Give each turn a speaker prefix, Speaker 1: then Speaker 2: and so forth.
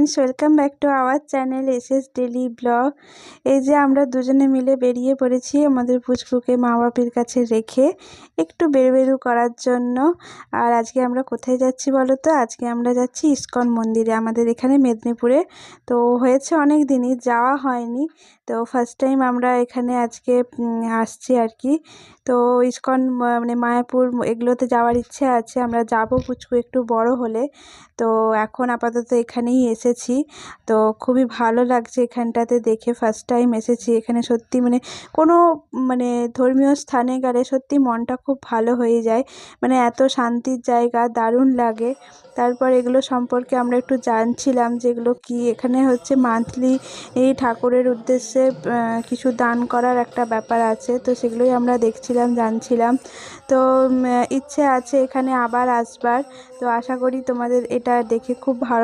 Speaker 1: Friends, welcome back to our channel SS daily blog. এই যে আমরা দুজনে মিলে বেরিয়ে পড়েছি আমাদের পুচকুকে মা বাপির কাছে রেখে একটু বেরু করার জন্য। আর আজকে আমরা কোথায় যাচ্ছি বলো তো? আজকে আমরা যাচ্ছি ইসকন মন্দিরে, আমাদের এখানে মেদিনীপুরে। তো হয়েছে অনেক দিনই যাওয়া হয়নি, তো ফার্স্ট টাইম আমরা এখানে আজকে আসছি আর কি। তো ইসকন মানে মায়াপুর এগুলোতে যাওয়ার ইচ্ছে আছে, আমরা যাব পুচকু একটু বড় হলে। তো এখন আপাতত এখানেই এসেছি। তো খুবই ভালো লাগছে এখানটাতে দেখে, ফার্স্ট টাইম এসেছি এখানে। সত্যি মানে কোনো মানে ধর্মীয় স্থানে গেলে সত্যি মনটা খুব ভালো হয়ে যায়, মানে এত শান্তির জায়গা, দারুণ লাগে। তারপর এগুলো সম্পর্কে আমরা একটু জানছিলাম যেগুলো কি এখানে হচ্ছে মান্থলি এই ঠাকুরের উদ্দেশ্যে কিছু দান করার একটা ব্যাপার আছে, তো সেগুলোই আমরা দেখছিলাম, জানছিলাম। তো ইচ্ছে আছে এখানে আবার আসবার। তো আশা করি তোমাদের এটা দেখে খুব ভালো